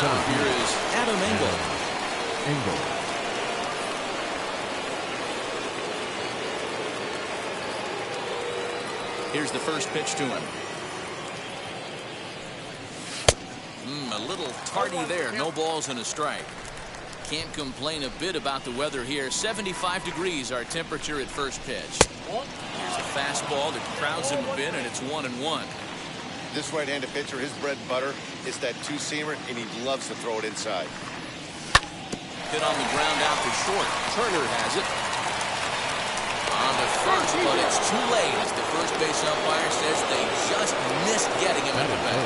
Now here is Adam Engel. Here's the first pitch to him. A little tardy there. No balls and a strike. Can't complain a bit about the weather here. 75 degrees our temperature at first pitch. Here's a fastball that crowds him a bit, and it's 1-1. This right-handed pitcher, his bread and butter is that two-seamer, and he loves to throw it inside. Hit on the ground out to short. Turner has it. On to first, but it's too late as the first base umpire says they just missed getting him at the bat.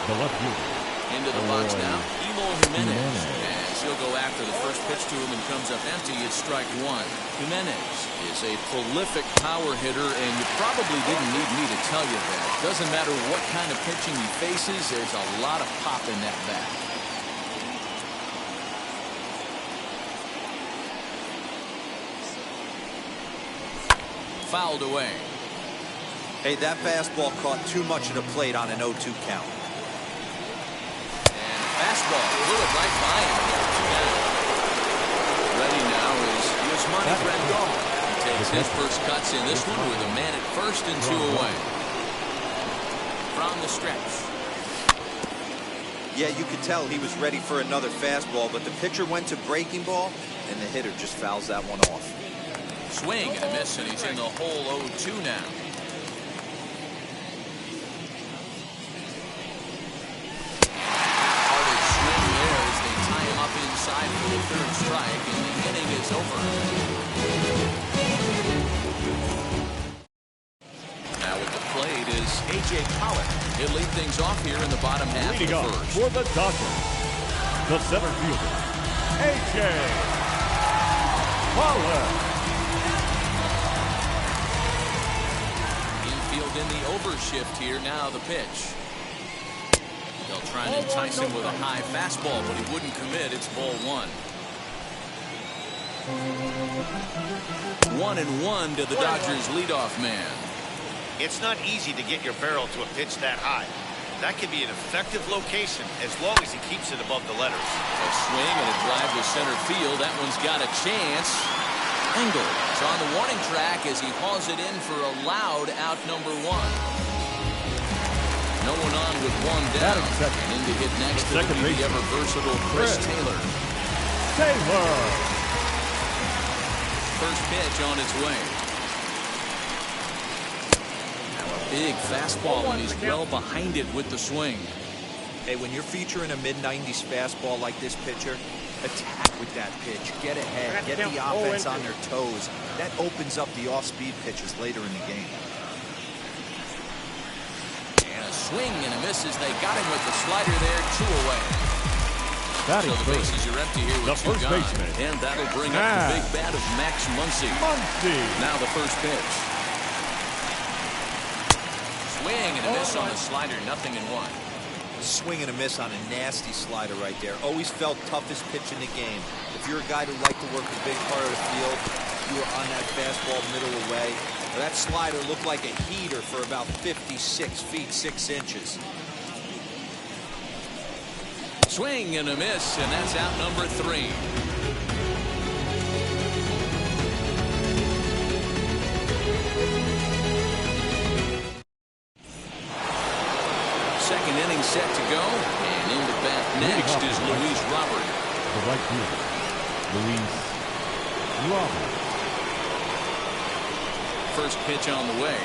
The left fielder. Into the box now, Eloy Jimenez. As he'll go after the first pitch to him and comes up empty, it's strike one. Jimenez is a prolific power hitter, and you probably didn't need me to tell you that. Doesn't matter what kind of pitching he faces, there's a lot of pop in that bat. Fouled away. Hey, that fastball caught too much of the plate on an 0-2 count. And fastball blew it right by him. Ready now is Yasmani Grandal. He takes his first cuts in this one with a man at first and 2 away. From the stretch. Yeah, you could tell he was ready for another fastball, but the pitcher went to breaking ball, and the hitter just fouls that one off. Swing and a miss, and he's in the hole 0-2 now. Hardest swing there as they tie him up inside for the third strike, and the inning is over. Now at the plate is A.J. Pollock. He'll lead things off here in the bottom half Leading of the off first. for the Dodgers, the center fielder, A.J. Pollock. In the overshift here, now the pitch. They'll try and entice him with a high fastball, but he wouldn't commit. It's ball one. 1-1 to the Dodgers leadoff man. It's not easy to get your barrel to a pitch that high. That can be an effective location as long as he keeps it above the letters. A swing and a drive to center field. That one's got a chance. Engel is on the warning track as he hauls it in for a loud out number one. No one on with one down. And in to hit next to the ever versatile Chris Taylor. First pitch on its way. Now a big fastball, and he's well behind it with the swing. Hey, when you're featuring a mid-90s fastball like this pitcher, attack with that pitch. Get ahead. Get the offense on their toes. That opens up the off-speed pitches later in the game. And a swing and a miss as they got him with the slider there. 2 away. So the bases are empty here with 2 gone. And that'll bring up the big bat of Max Muncy. Now the first pitch. Swing and a miss on the slider. 0-1. Swing and a miss on a nasty slider right there. Always felt toughest pitch in the game. If you're a guy who liked to work the big part of the field, you were on that fastball middle away. That slider looked like a heater for about 56 feet 6 inches. Swing and a miss, and that's out number 3. Second inning set to go, and in the bat next is Luis Robert. The right fielder, Luis Robert. First pitch on the way.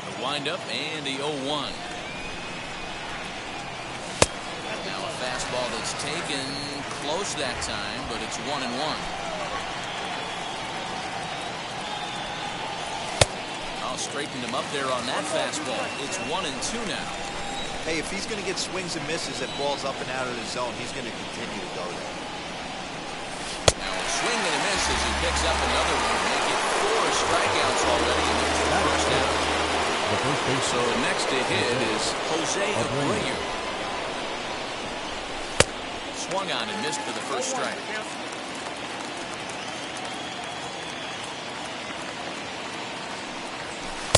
The windup and the 0-1. Now a fastball that's taken close that time, but it's 1-1. Straightened him up there on that fastball. It's 1-2 now. Hey, if he's going to get swings and misses at balls up and out of the zone, he's going to continue to go there. Now a swing and a miss as he picks up another one. Make it 4 strikeouts already in the first out. So next to hit is Jose Abreu. Swung on and missed for the first strike.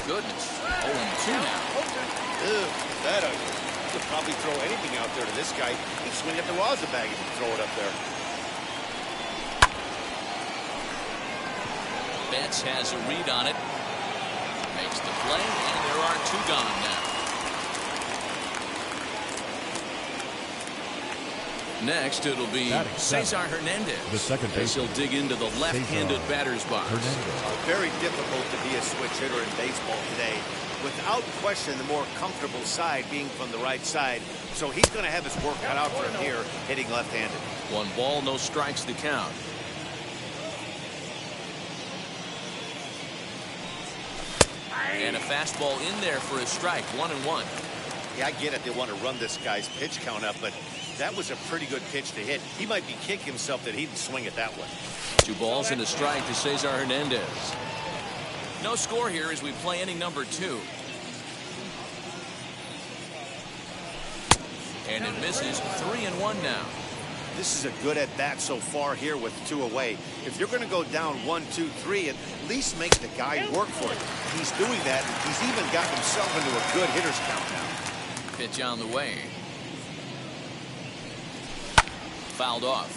goodness. 0-2 now. That ugly. You could probably throw anything out there to this guy. He'd swing at the rosin bag if you throw it up there. Betts has a read on it. Makes the play, and there are 2 gone now. Next, it'll be Cesar Hernandez. The second base. He'll dig into the left-handed batter's box. Very difficult to be a switch hitter in baseball today. Without question, the more comfortable side being from the right side. So he's going to have his work cut out for him here, hitting left-handed. 1 ball, no strikes to count. And a fastball in there for a strike. 1-1. Yeah, I get it. They want to run this guy's pitch count up, but that was a pretty good pitch to hit. He might be kicking himself that he didn't swing it that way. 2 balls and a strike to Cesar Hernandez. No score here as we play inning number 2. And it misses. 3-1 now. This is a good at bat so far here with 2 away. If you're going to go down 1, 2, 3, at least make the guy work for it. He's doing that. He's even got himself into a good hitter's count now. Pitch on the way. Fouled off.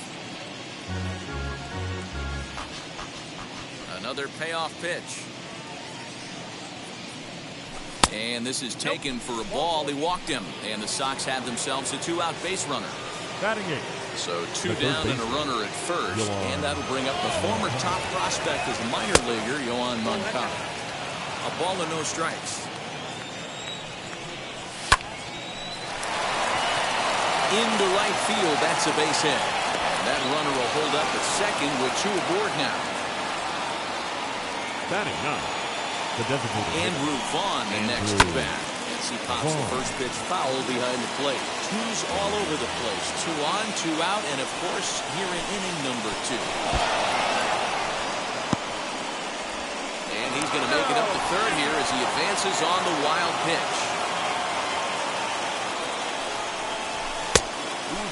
Another payoff pitch. And this is taken for a ball. He walked him. And the Sox have themselves a 2-out base runner. Batting 8. So 2 down and a runner at first. And that'll bring up the former top prospect as a minor leaguer, Yoan Moncada. A ball and no strikes. Into right field. That's a base hit. And that runner will hold up at second with 2 aboard now. Batting 9. The designated Andrew Vaughn, the next to bat. As he pops the first pitch foul behind the plate. 2s all over the place. 2 on, 2 out, and of course, here in inning number 2. And he's going to make it up to third here as he advances on the wild pitch.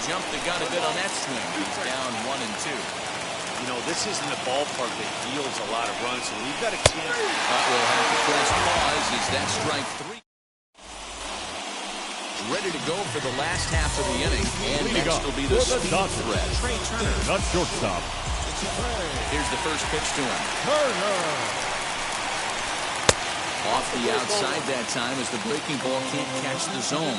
Jumped the gun a bit on that swing. He's down 1-2. You know, this isn't a ballpark that yields a lot of runs, so we've got a chance. We'll have to press pause. Is that strike 3? Ready to go for the last half of the inning. And next will be the speed threat. Trey Turner. Not shortstop. Here's the first pitch to him. Off the outside that time as the breaking ball can't catch the zone.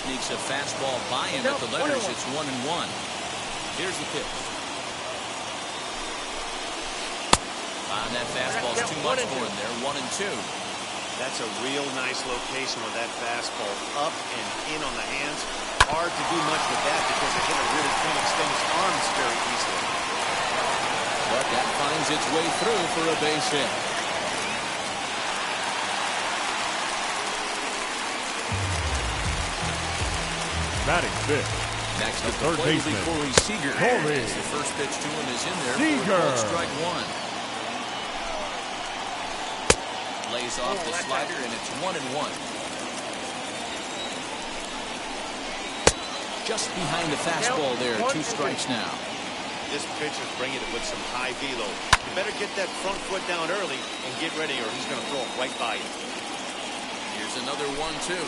Sneaks a fastball by him at the letters. It's 1-1. Here's the pitch. That fastball's too much for him there. 1-2. That's a real nice location with that fastball up and in on the hands. Hard to do much with that because the hitter really can't extend his arms very easily. But that finds its way through for a base hit. Batting 5th. Next to the third plate baseman, Corey Seager. Corey. The first pitch to him is in there. Seager. Strike 1. Lays off the slider, and it's 1-1. Just behind the fastball there. 2 strikes now. This pitch is bringing it with some high velo. You better get that front foot down early and get ready, or he's going to throw it right by you. Here's another 1-2.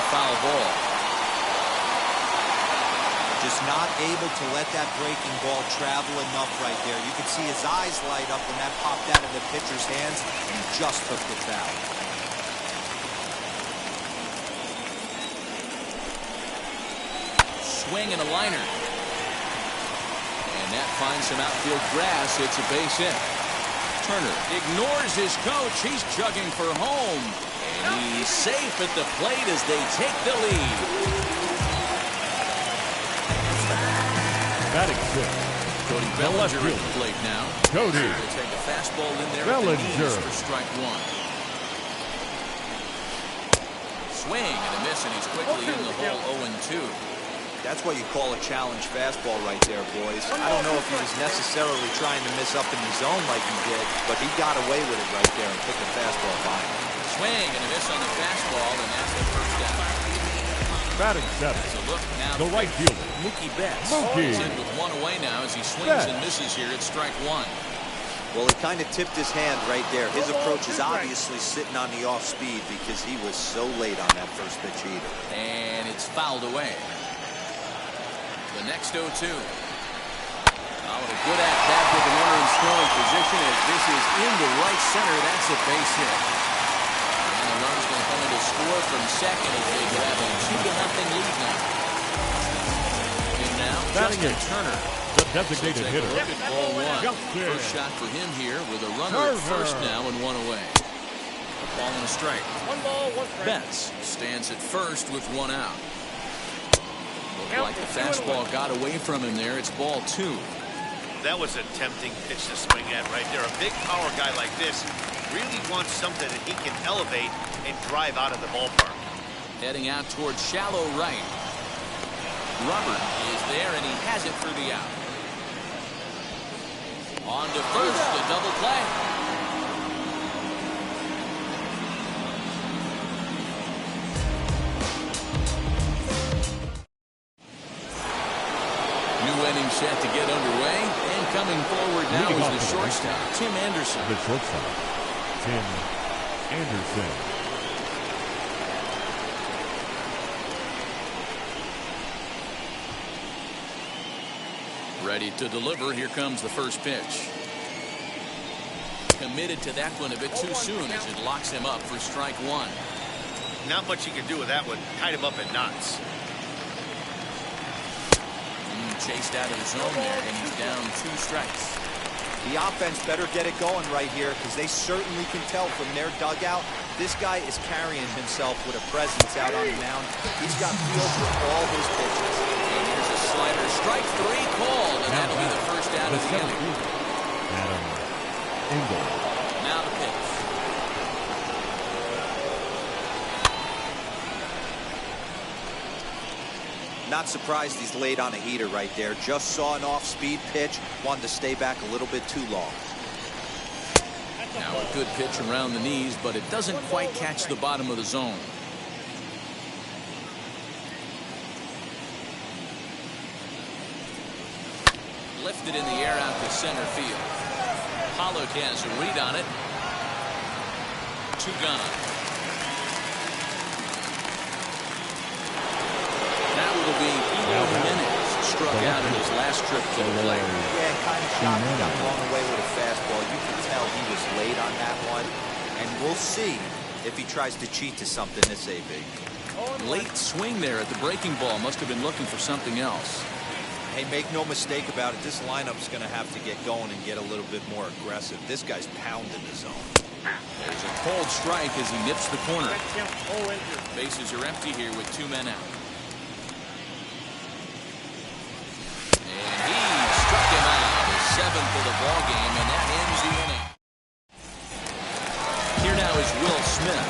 Foul ball. Just not able to let that breaking ball travel enough right there. You could see his eyes light up when that popped out of the pitcher's hands and just took the foul. Swing and a liner. And that finds some outfield grass. It's a base hit. Turner ignores his coach. He's chugging for home. And he's safe at the plate as they take the lead. Batting 6th. Cody Bellinger at the plate now. Cody. He'll take a fastball in there Bellinger. at the knees for strike 1. Swing and a miss, and he's quickly in the hole. 0-2. That's what you call a challenge fastball right there, boys. I don't know if he was necessarily trying to miss up in the zone like he did, but he got away with it right there and put the fastball by him. Swing and a miss on the fastball, and that's the first down. Batting seventh, So look now, the right fielder, Mookie Betts. Mookie. He's in with one away now as he swings Betts. and misses here at strike one. Well, he kind of tipped his hand right there. His approach is obviously sitting on the off speed because he was so late on that first pitch either. And it's fouled away. The next 0-2. Oh, and a good at-bat with the runner in scoring position as this is into right center. That's a base hit. And the runner's going to come in to score from second as they grab a 2-0 lead now. And now, Batting Justin eighth, Turner. the designated Take a hitter. look at ball one. Justin First shot for him here with a runner at first Turner. now and one away. A ball and a strike. 1 ball, 1 strike. Betts stands at first with one out. Looked like the fastball got away from him there. It's ball two. That was a tempting pitch to swing at right there. A big power guy like this really wants something that he can elevate and drive out of the ballpark. Heading out towards shallow right. Robert is there, and he has it for the out. On to first, the double play. New inning set to get underway, and coming forward now Leading is off the for the shortstop, Tim Anderson. The shortstop, Tim Anderson. Ready to deliver. Here comes the first pitch. Committed to that one a bit too soon as it locks him up for strike one. Not much you can do with that one. Tied him up in knots. Chased out of the zone there, and he's down 2 strikes. The offense better get it going right here because they certainly can tell from their dugout this guy is carrying himself with a presence out on the mound. He's got feel for all his pitches. And here's a slider. Strike 3 called, and that'll be the first out The of the center inning. fielder, Adam Engel. Now the pitch. Not surprised he's laid on a heater right there. Just saw an off-speed pitch. Wanted to stay back a little bit too long. Now a good pitch around the knees, but it doesn't quite catch the bottom of the zone. Lifted in the air out to center field. Pollock has a read on it. 2 gone. Now it'll be Eloy Jimenez, struck out in his last trip to the plate. Yeah, kind of shocked he got blown away with a fastball. You can tell he was late on that one. And we'll see if he tries to cheat to something this AB. Late swing there at the breaking ball. Must have been looking for something else. Hey, make no mistake about it. This lineup's going to have to get going and get a little bit more aggressive. This guy's pounding the zone. There's a cold strike as he nips the corner. Oh, injured. Bases are empty here with 2 men out. And he struck him out. His 7th of the ball game, and that ends the inning. Here now is Will Smith.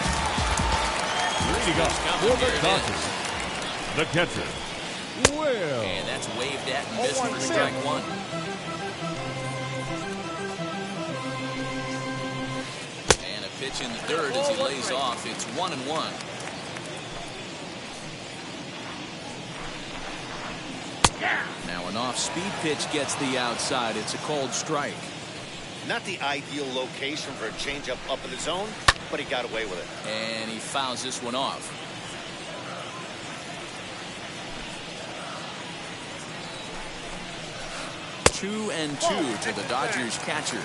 Leading up for the Dodgers, the catcher, Will. And that's waved at and missed for strike one. And a pitch in the dirt as he lays off. It's 1-1. Now an off-speed pitch gets the outside. It's a cold strike. Not the ideal location for a changeup up in the zone, but he got away with it. And he fouls this one off. 2-2 to the Dodgers catcher.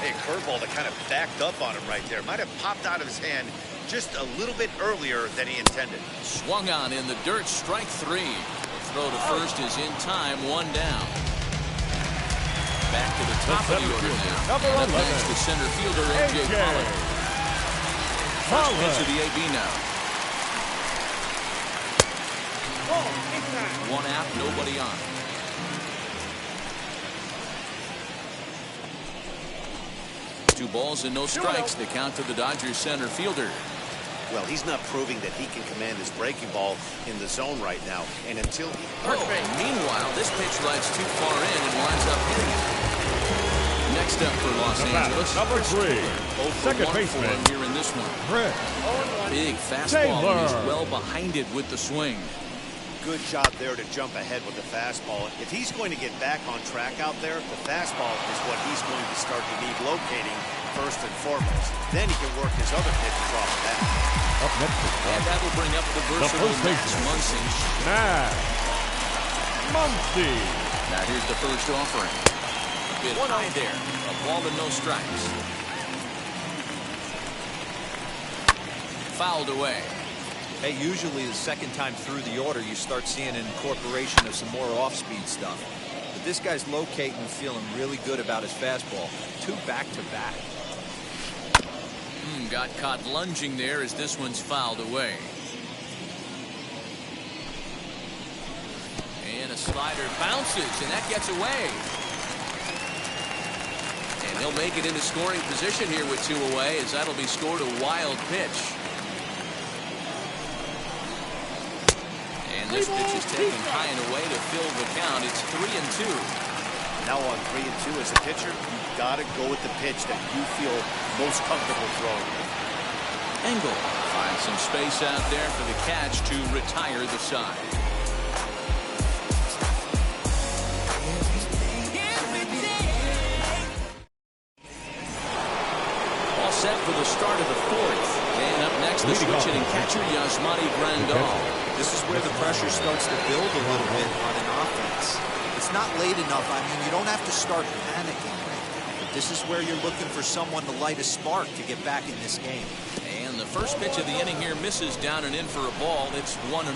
Hey, curveball that kind of backed up on him right there. Might have popped out of his hand just a little bit earlier than he intended. Swung on in the dirt, strike 3. The throw to first is in time, 1 down. Back to the top of the order now. Number And up 11. next, the center fielder, A.J. Pollock. First pitch of the AB now. Oh, big time. 1 out, nobody on. Two balls and no strikes. The count to the Dodgers center fielder. Well, he's not proving that he can command his breaking ball in the zone right now. And until he... Meanwhile, this pitch rides too far in and winds up hitting it. Next up for Los Angeles, number 3, second baseman here in this one. Chris Big fastball, and he's Taylor. well behind it with the swing. Good job there to jump ahead with the fastball. If he's going to get back on track out there, the fastball is what he's going to start to need locating first and foremost. Then he can work his other pitches off of that. Up next is And that will bring up the versatile first Max baseman. Muncy. Max Muncy. Now here's the first offering. A bit high there. A ball and no strikes. Fouled away. Hey, usually the second time through the order, you start seeing an incorporation of some more off-speed stuff. But this guy's locating and feeling really good about his fastball. 2 back-to-back. Got caught lunging there as this one's fouled away. And a slider bounces, and that gets away. And he'll make it into scoring position here with 2 away, as that'll be scored a wild pitch. And this pitch is taken high and away to fill the count. It's 3-2. Now on 3-2 as a pitcher, you've got to go with the pitch that you feel most comfortable throwing. Engel finds some space out there for the catch to retire the side. All set for the start of the 4th. And up next, the switch hitting catcher, Yasmani Grandal. This is where the pressure starts to build a little bit on an offense. It's not late enough. I mean, you don't have to start panicking. But this is where you're looking for someone to light a spark to get back in this game. And the first pitch of the inning here misses down and in for a ball. It's 1-0.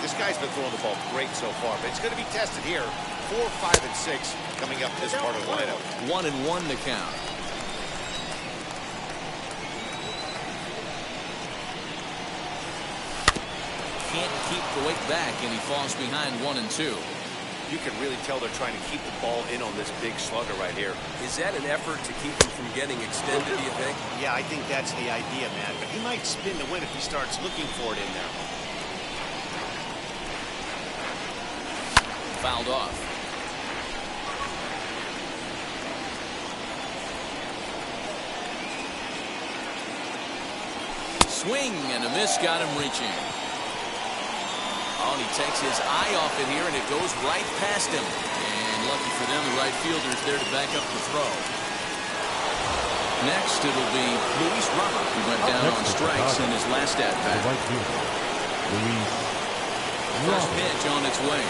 This guy's been throwing the ball great so far, but it's going to be tested here. 4, 5, and 6 coming up this part of the lineup. 1-1 to count. Can't keep the weight back, and he falls behind 1-2. You can really tell they're trying to keep the ball in on this big slugger right here. Is that an effort to keep him from getting extended, do you think? Yeah, I think that's the idea, man. But he might spin the win if he starts looking for it in there. Fouled off. Swing and a miss got him reaching. Oh, and he takes his eye off it here, and it goes right past him. And lucky for them, the right fielder's there to back up the throw. Next, it'll be Luis Rama, who went down on strikes in his last at-bat. Right fielder, Luis First Rama. pitch on its way.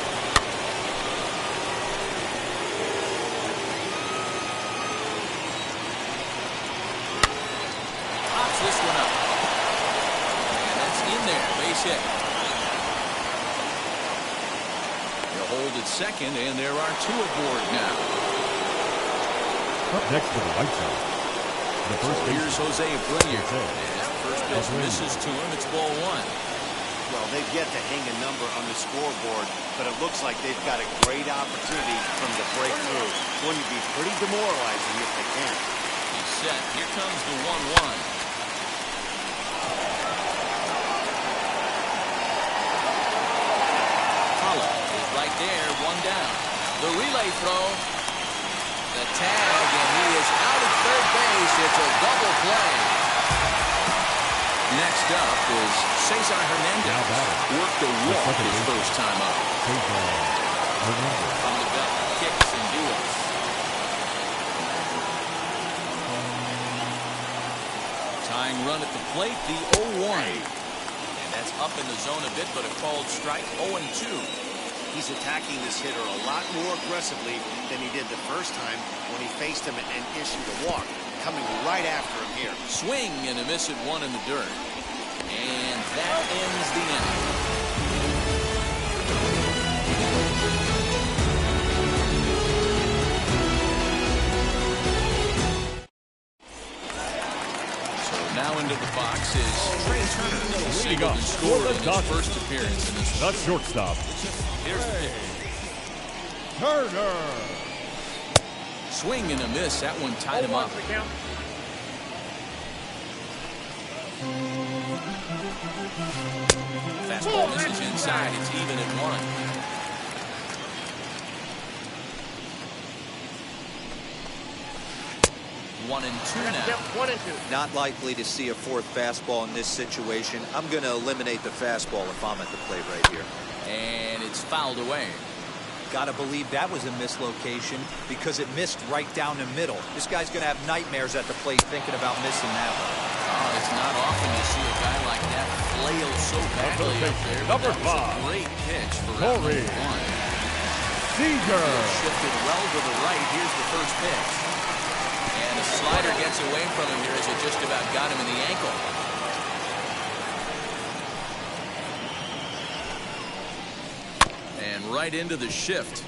Pops this one up. And that's in there, base hit. They'll hold at second, and there are 2 aboard now. Up next for the White Sox, the first Here's baseman. Jose Abreu. First pitch misses to him. It's ball 1. Well, they've yet to hang a number on the scoreboard, but it looks like they've got a great opportunity from the breakthrough. It's going to be pretty demoralizing if they can. He's set. Here comes the 1-1. Hollow is right there, 1 down. The relay throw. The tag, and he is out at third base. It's a double play. Next up is Cesar Hernandez. Now batting. Worked a walk his first time up. Cesar Hernandez. From the belt, kicks and deals. Tying run at the plate, the 0-1. And that's up in the zone a bit, but a called strike, 0-2. He's attacking this hitter a lot more aggressively than he did the first time when he faced him and issued a walk. Coming right after him here. Swing and a miss at 1 in the dirt. And that ends the inning. So now into the box is Trey Turner. He singled and scored in his first appearance in this one. That's shortstop. Here's the pitch. Turner. Swing and a miss. That one tied him 0-1 up. the count. Fastball misses inside. It's even at 1. One and two now. Yep, 1 and 2. Not likely to see a fourth fastball in this situation. I'm going to eliminate the fastball if I'm at the plate right here. And it's fouled away. Got to believe that was a mislocation because it missed right down the middle. This guy's going to have nightmares at the plate thinking about missing that one. Oh, it's not often you see a guy like that flail so badly up there. Number That was a 5. great pitch for Corey out number 1. Seager. Shifted well to the right. Here's the first pitch. And a slider gets away from him here as it just about got him in the ankle. And right into the shift.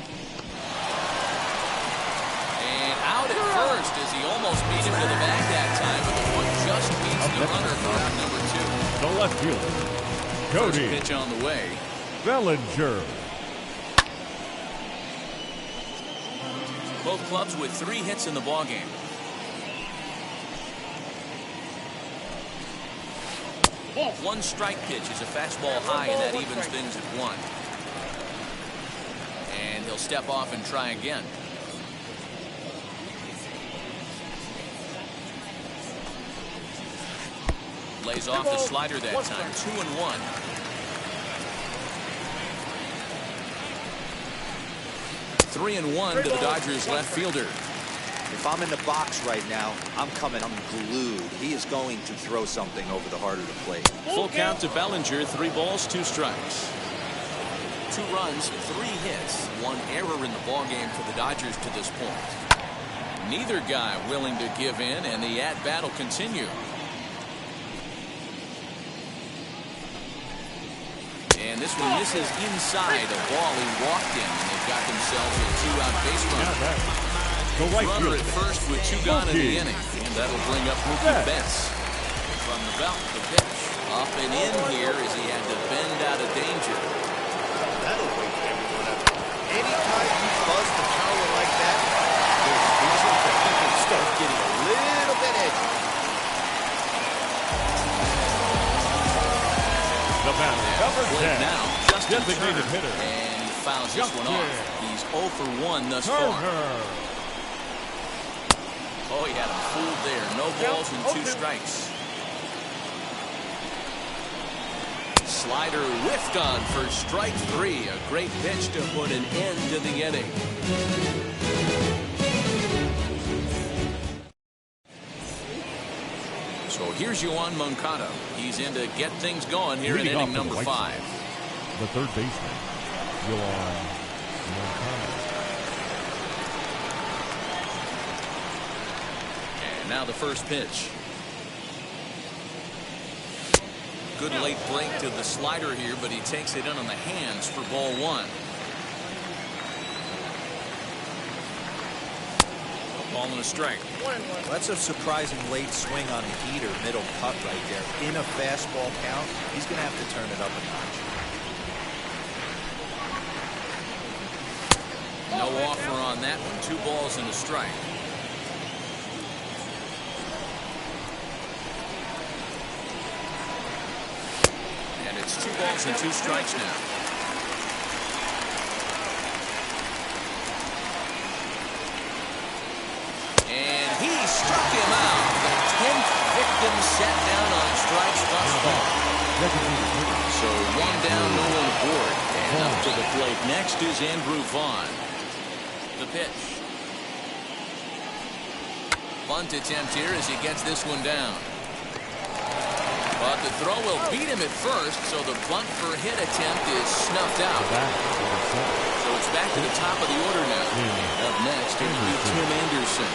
And out at first as he almost beat him to the bag that time, but the one just beats the runner for out number 2. The left fielder, First Cody pitch on the way. Bellinger. Both clubs with 3 hits in the ballgame. One strike pitch is a fastball high, and that evens things at 1. And he'll step off and try again. Lays off the slider that time. 2-1. Three and 1 to the Dodgers left fielder. If I'm in the box right now, I'm glued. He is going to throw something over the heart of the plate. Full count to Bellinger. 3 balls, 2 strikes. 2 runs, 3 hits, 1 error in the ballgame for the Dodgers to this point. Neither guy willing to give in, and the at-bat will continue. And this one misses inside a ball he walked in, and they've got themselves a 2-out base runner. The right Runner fielder, at first with 2 gone in the Mookie inning, and that'll bring up Mookie Betts. From the belt, the pitch. Up and in here as he had to bend out of danger. That'll wake everyone up. Anytime you buzz the power like that, there's reason for people to start getting a little bit edgy. the batter, number Plate 10, now, Justin designated Turner. hitter. And he fouls this one off. He's 0 for 1 thus far. Turner. Oh, he had him fooled there. No balls and 2 strikes. Slider whiffed on for strike 3. A great pitch to put an end to the inning. So here's Yoan Moncada. He's in to get things going here in Leading inning off for the number White 5. The third baseman, Yoan Moncada. And now the first pitch. Good late break to the slider here, but he takes it in on the hands for ball 1. A ball and a strike. That's a surprising late swing on a heater, middle cut right there. In a fastball count, he's going to have to turn it up a notch. No offer on that one. 2 balls and a strike. And it's 2 balls and 2 strikes now. And he struck him out. The 10th victim set down on strikes thus far. So 1 down, no one aboard. And up to the plate next is Andrew Vaughn. The pitch. Bunt attempt here as he gets this one down. But the throw will beat him at first, so the bunt for hit attempt is snuffed out. So it's back to the top of the order now. Up next, it will be Tim Anderson.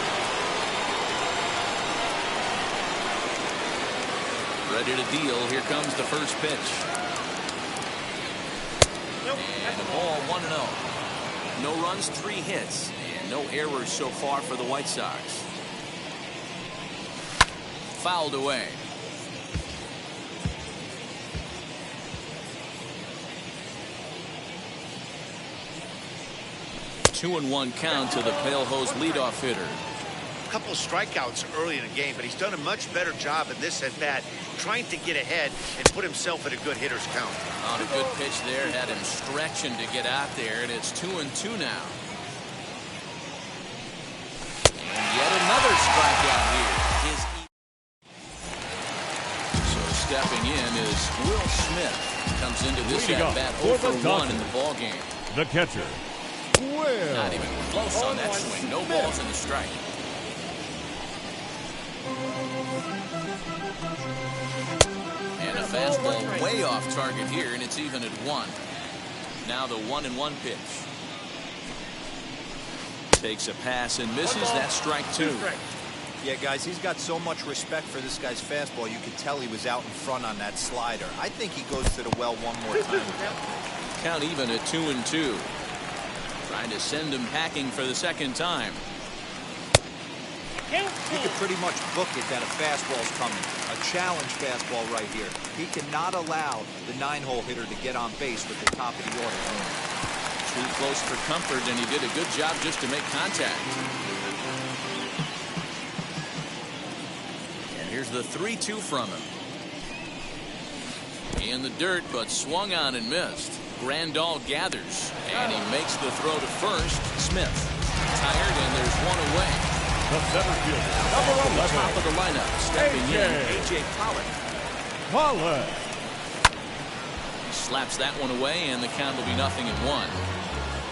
Ready to deal. Here comes the first pitch. And the ball 1-0. No runs, 3 hits, and no errors so far for the White Sox. Fouled away. Two and 1 count to the Pale Hose leadoff hitter. couple strikeouts early in the game, but he's done a much better job in this at bat, trying to get ahead and put himself at a good hitter's count. On a good pitch there, had him stretching to get out there, and it's 2-2 now. And yet another strikeout here. So stepping in is Will Smith. Comes into this at bat 0 for 1 in the ball game. The catcher, Will. Not even close on that swing. No balls in the strike. And a fastball way off target here, and it's even at 1. Now the 1-1 pitch. Takes a pass and misses. That's strike 2. Yeah, guys, he's got so much respect for this guy's fastball. You could tell he was out in front on that slider. I think he goes to the well one more time. Count even at 2-2. Trying to send him packing for the second time. You could pretty much book it that a fastball's coming. A challenge fastball right here. He cannot allow the 9-hole hitter to get on base with the top of the order. Too close for comfort, and he did a good job just to make contact. And here's the 3-2 from him. In the dirt, but swung on and missed. Grandal gathers, and he makes the throw to first. Smith tired, and there's one away. The center fielder, On the number top of the lineup, stepping in, A.J. Pollock. Pollock. Slaps that one away, and the count will be 0-1.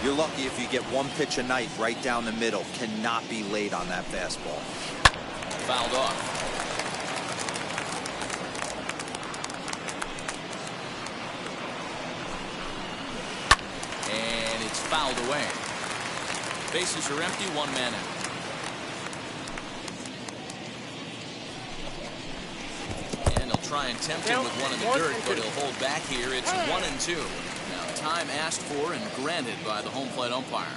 You're lucky if you get one pitch a night right down the middle. Cannot be late on that fastball. Fouled off. And it's fouled away. Bases are empty, 1 man out. And he'll try and tempt him with one in the dirt, but he'll hold back here. It's 1-2. Now time asked for and granted by the home plate umpire.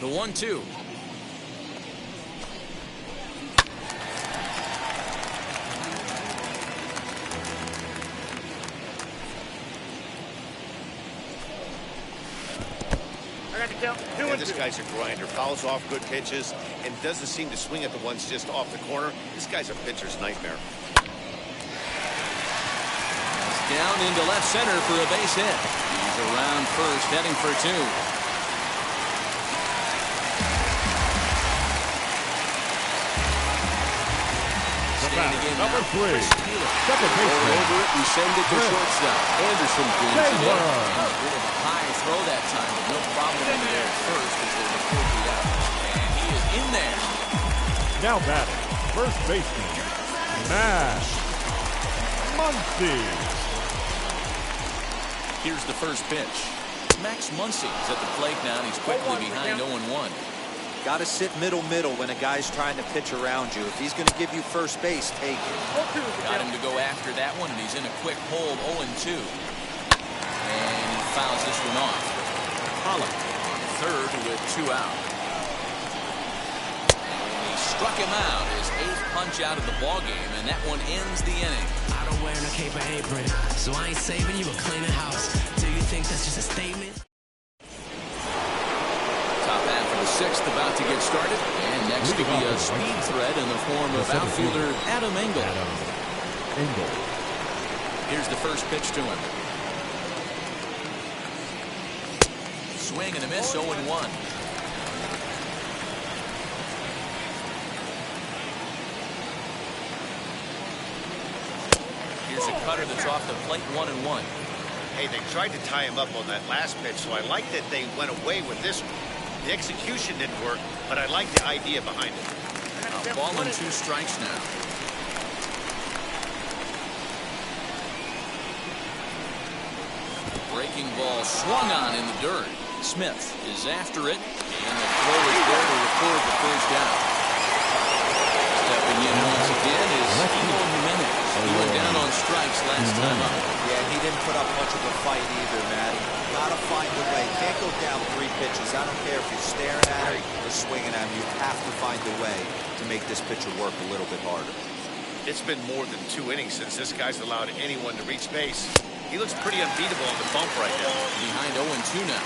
The 1-2. Yeah, this guy's a grinder. Fouls off good pitches and doesn't seem to swing at the ones just off the corner. This guy's a pitcher's nightmare. Down into left center for a base hit. He's around first, heading for 2. Number 3. Second Roll baseman, over it and send it to shortstop. Anderson brings it in. Taylor. Bit of a high throw that time, but no problem in there at first as they report the out. And he is in there. Now batting, first baseman, Max Muncy. Here's the first pitch. Max Muncy is at the plate now, and he's quickly behind 0-1. Got to sit middle when a guy's trying to pitch around you. If he's going to give you first base, take it. Got him to go after that one, and he's in a quick hold, 0-2. And he fouls this one off. Pollock on third with 2 out. And he struck him out, his 8th punch out of the ballgame, and that one ends the inning. I don't wear no cape or apron, so I ain't saving you a cleaning house. Do you think that's just a statement? Top half of the 6th about to get started, and next to be a speed threat in the form of outfielder Adam Engel. Here's the first pitch to him. Swing and a miss, 0-1. Here's a cutter that's off the plate, 1-1. Hey, they tried to tie him up on that last pitch, so I like that they went away with this one. The execution didn't work, but I like the idea behind it. A ball and 2 strikes now. Breaking ball swung on in the dirt. Smith is after it, And the throw is there to record the first down. Stepping in once again is Eloy Jimenez. He went down on strikes last time up. Yeah, he didn't put up much of a fight either, Matty. Gotta find a way. Can't go down 3 pitches. I don't care if you're staring at him or swinging at him. You have to find a way to make this pitcher work a little bit harder. It's been more than 2 innings since this guy's allowed anyone to reach base. He looks pretty unbeatable on the bump right now. Behind 0-2 now.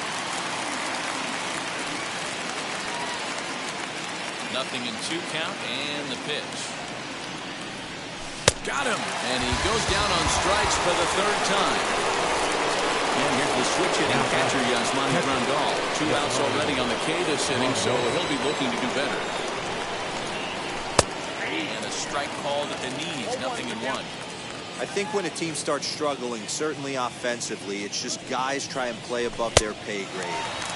0-2 count and the pitch. Got him. And he goes down on strikes for the 3rd time. And here's the switch hitting catcher Yasmani Grandal. 2 outs already on the K this inning, so he'll be looking to do better. And a strike called at the knees, 0-1. I think when a team starts struggling, certainly offensively, it's just guys try and play above their pay grade.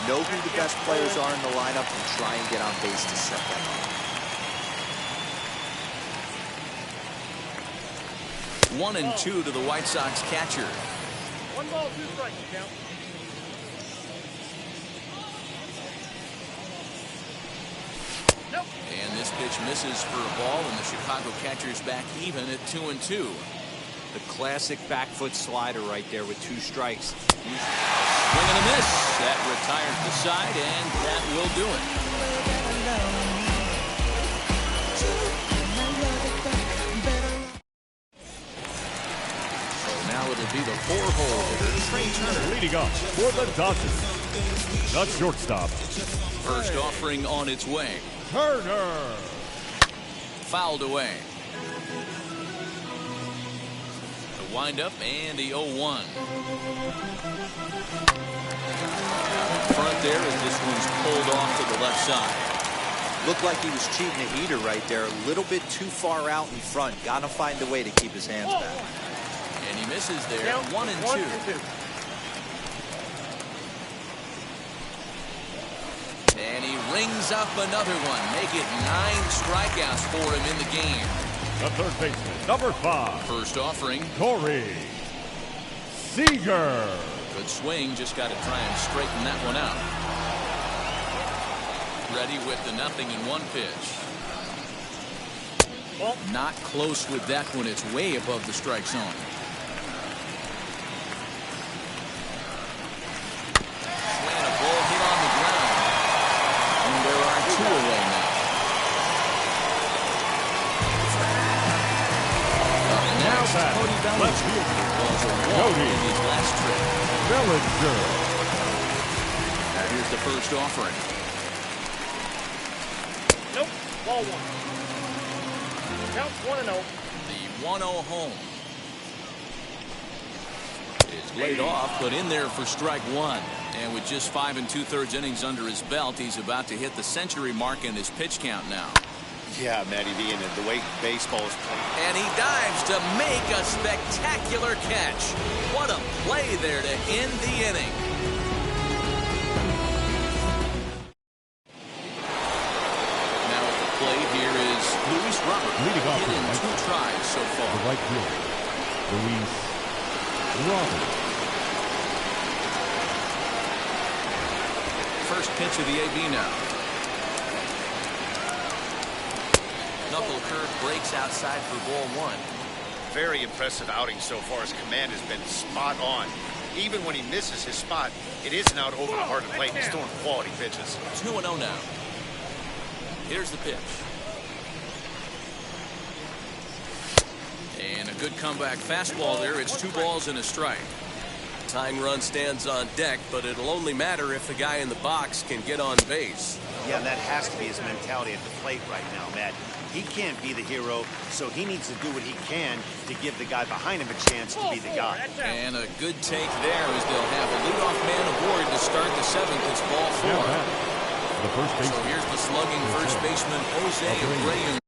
Know who the best players are in the lineup and try and get on base to set them up. 1-2 to the White Sox catcher. 1 ball, 2 strikes, count. Nope. And this pitch misses for a ball, and the Chicago catcher's back even at 2-2. The classic back foot slider right there with 2 strikes. Swing and a miss. That retires the side, and that will do it. Now it'll be the 4-hole hitter, Trey Turner. Leading off for the Dodgers, the shortstop, First offering on its way. Turner. Fouled away. The windup and the 0-1. Front there as this one's pulled off to the left side. Looked like he was cheating a heater right there. A little bit too far out in front. Gotta find a way to keep his hands back. And he misses there. Count 1-2. 1-2. And he rings up another one. Make it 9 strikeouts for him in the game. The third baseman, number 5, First offering. Corey Seager. Good swing. Just got to try and straighten that one out. Ready with the 0-1 pitch. Not close with that one. It's way above the strike zone. Swing a ball hit on the ground. And there are 2 away now. Now Cody Bellinger was a walk in his last trip. Bellinger. Here's the first offering. Nope. Ball 1. Counts 1-0. The 1-0 home. Is laid off, but in there for strike 1. And with just 5 2/3 innings under his belt, he's about to hit the century mark in his pitch count now. Yeah, Matty V, and the way baseball is played. And he dives to make a spectacular catch. What a play there to end the inning. Now at the plate here is Luis Robert. Leading off Hit in the 2 tries so far. The right fielder, Luis Robert. First pitch of the AB now. Knuckle curve breaks outside for ball 1. Very impressive outing so far. His command has been spot on. Even when he misses his spot, it isn't out over the heart of the plate. He's throwing quality pitches. 2-0 now. Here's the pitch. And a good comeback fastball there. It's 2 balls and a strike. Tying run stands on deck, but it'll only matter if the guy in the box can get on base. Yeah, and that has to be his mentality at the plate right now, Matt. He can't be the hero, so he needs to do what he can to give the guy behind him a chance to be the guy. And a good take there as they'll have a leadoff man aboard to start the 7th. It's ball 4. The first So baseman. here's the slugging first baseman, Jose Abreu.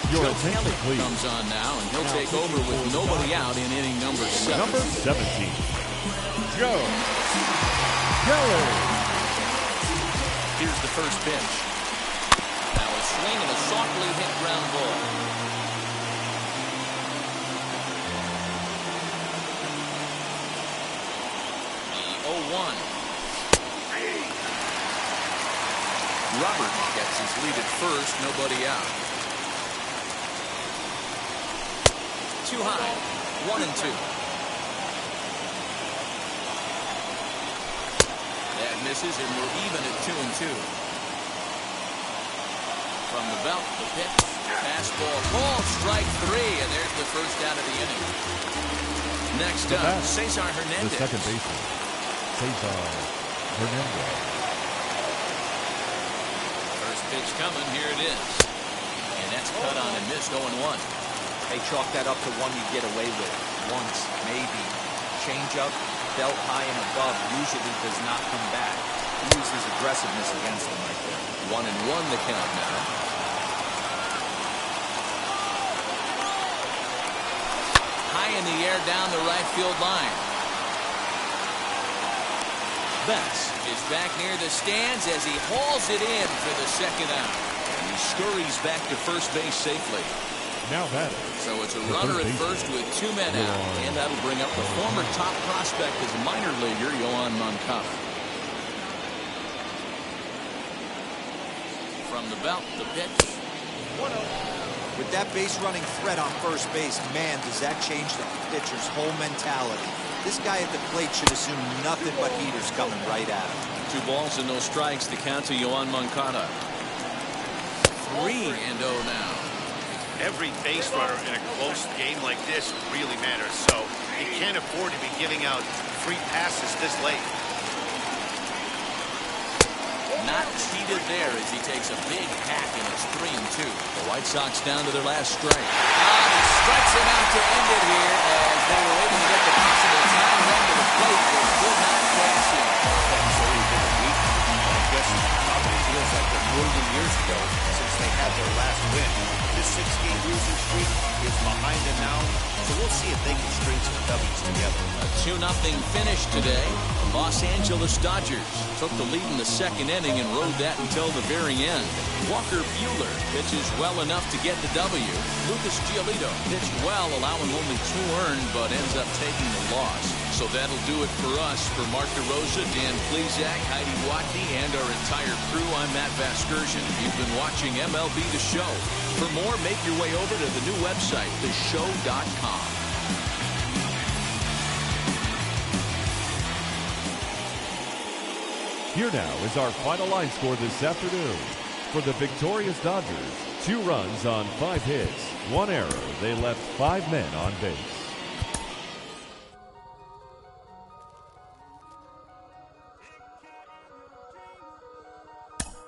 Your Joe attention, Kelly please. comes on now, and he'll take over with nobody out in inning number 7. Number 17, Joe Kelly. Here's the first pitch. Now a swing and a softly hit ground ball. The 0-1. Robert gets his lead at first, nobody out. Too high, 1-2. That misses, and we're even at 2-2. From the belt, the pitch, fastball, ball, strike 3, and there's the first out of the inning. Next up, Cesar Hernandez. The second baseman, Cesar Hernandez. First pitch coming, here it is. And that's cut on and missed, 0-1. They chalk that up to one you get away with once, maybe. Change-up, belt high and above, usually does not come back. He used his aggressiveness against him right there. 1-1 the count now. High in the air down the right field line. Betts is back near the stands as he hauls it in for the second out. And he scurries back to first base safely. Now batting. So it's a runner at first with 2 men out, and that'll bring up the former top prospect as a minor leaguer, Yoan Moncada. From the belt, the pitch. 1-0. With that base running threat on first base, man, does that change the pitcher's whole mentality. This guy at the plate should assume nothing but heaters coming right at him. 2 balls and no strikes, the count to Yoan Moncada. 3-0 now. Every base runner in a close game like this really matters, so you can't afford to be giving out free passes this late. Not cheated there as he takes a big hack, and it's 3-2. The White Sox down to their last strike. He strikes him out to end it here as they were able to get the possible time run to the plate, but could not cash in. That's already been a week. I guess it probably feels like a million years ago since they had their last win. This 6-game losing streak is behind them now, so we'll see if they can string some W's together. A 2-0 finish today. Los Angeles Dodgers took the lead in the second inning and rode that until the very end. Walker Buehler pitches well enough to get the W. Lucas Giolito pitched well, allowing only 2 earned, but ends up taking the loss. So that'll do it for us. For Mark DeRosa, Dan Plesac, Heidi Watney, and our entire crew, I'm Matt Vasgersian. You've been watching MLB The Show. For more, make your way over to the new website, theshow.com. Here now is our final line score this afternoon. For the victorious Dodgers, 2 runs on 5 hits, 1 error. They left 5 men on base.